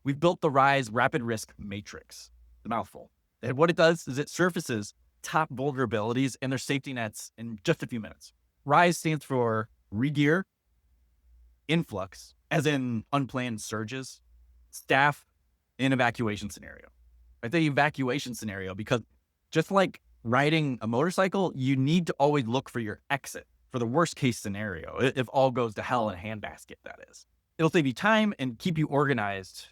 We've built the RISE Rapid Risk Matrix, the mouthful. And what it does is it surfaces top vulnerabilities and their safety nets in just a few minutes. RISE stands for regear, influx, as in unplanned surges, staff, and evacuation scenario. Right? The evacuation scenario, because just like riding a motorcycle, you need to always look for your exit for the worst case scenario. If all goes to hell in a handbasket, that is. It'll save you time and keep you organized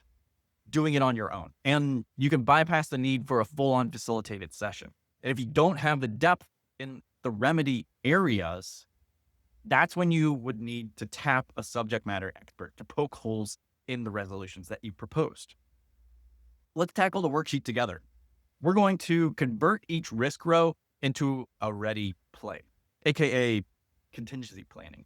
doing it on your own. And you can bypass the need for a full-on facilitated session. And if you don't have the depth in the remedy areas, that's when you would need to tap a subject matter expert to poke holes in the resolutions that you proposed. Let's tackle the worksheet together. We're going to convert each risk row into a ready play, aka contingency planning.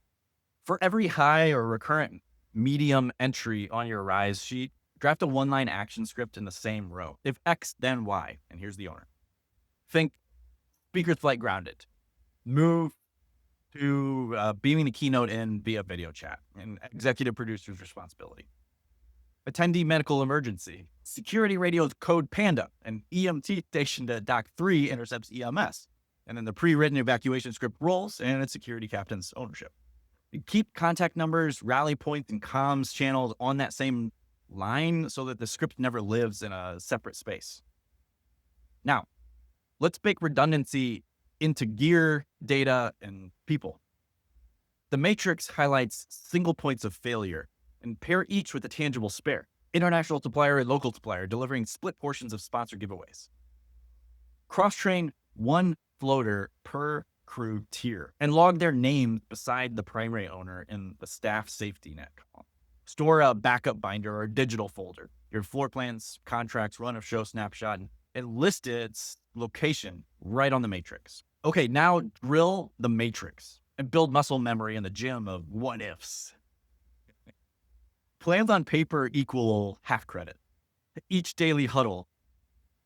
For every high or recurrent medium entry on your RISE sheet, draft a one-line action script in the same row. If X, then Y, and here's the owner. Think speaker's flight grounded. Move to beaming the keynote in via video chat and executive producer's responsibility. Attendee medical emergency. Security radios code Panda and EMT station to Dock 3 intercepts EMS. And then the pre-written evacuation script rolls and it's security captain's ownership. You keep contact numbers, rally points, and comms channels on that same line so that the script never lives in a separate space. Now, let's bake redundancy into gear, data, and people. The matrix highlights single points of failure and pair each with a tangible spare. International supplier and local supplier delivering split portions of sponsor giveaways. Cross-train one floater per crew tier and log their names beside the primary owner in the staff safety net column. Store a backup binder or digital folder, your floor plans, contracts, run of show snapshot, and list its location right on the matrix. Okay, now drill the matrix and build muscle memory in the gym of what ifs. Plans on paper equal half credit. Each daily huddle,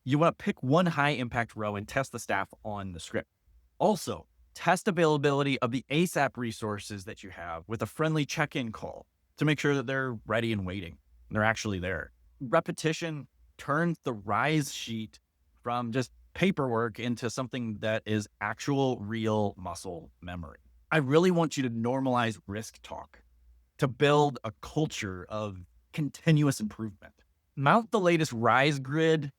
you want to pick one high impact row and test the staff on the script. Also, test availability of the ASAP resources that you have with a friendly check-in call to make sure that they're ready and waiting. And they're actually there. Repetition turns the RISE sheet from just paperwork into something that is actual real muscle memory. I really want you to normalize risk talk to build a culture of continuous improvement. Mount the latest RISE grid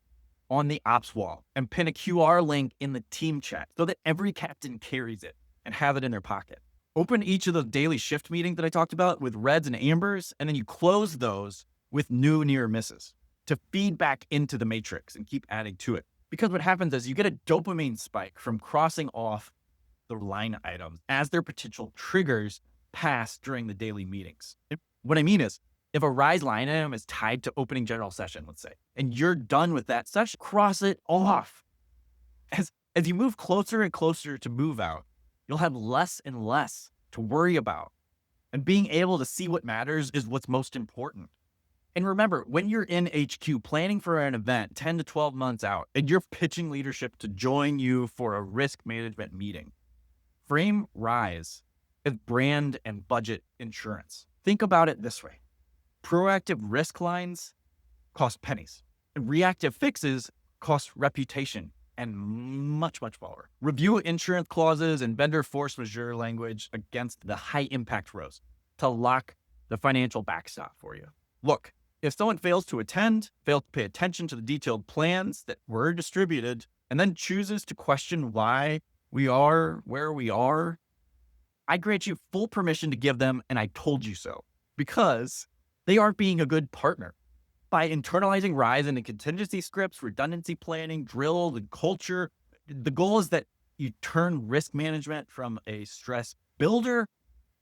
on the ops wall and pin a QR link in the team chat so that every captain carries it and have it in their pocket. Open each of those daily shift meetings that I talked about with reds and ambers, and then you close those with new near misses to feed back into the matrix and keep adding to it. Because what happens is you get a dopamine spike from crossing off the line items as their potential triggers pass during the daily meetings. What I mean is, if a RISE line item is tied to opening general session, let's say, and you're done with that session, cross it off. As you move closer and closer to move out, you'll have less and less to worry about. And being able to see what matters is what's most important. And remember, when you're in HQ planning for an event 10 to 12 months out, and you're pitching leadership to join you for a risk management meeting, frame RISE as brand and budget insurance. Think about it this way. Proactive risk lines cost pennies. And reactive fixes cost reputation and much, much lower. Review insurance clauses and vendor force majeure language against the high impact rows to lock the financial backstop for you. Look, if someone fails to attend, fails to pay attention to the detailed plans that were distributed, and then chooses to question why we are where we are, I grant you full permission to give them an "I told you so," because they aren't being a good partner. By internalizing RISE into contingency scripts, redundancy planning, drills, and culture, the goal is that you turn risk management from a stress builder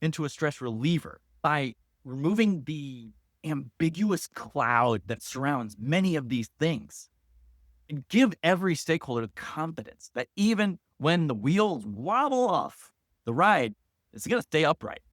into a stress reliever by removing the ambiguous cloud that surrounds many of these things and give every stakeholder the confidence that even when the wheels wobble off, the ride is going to stay upright.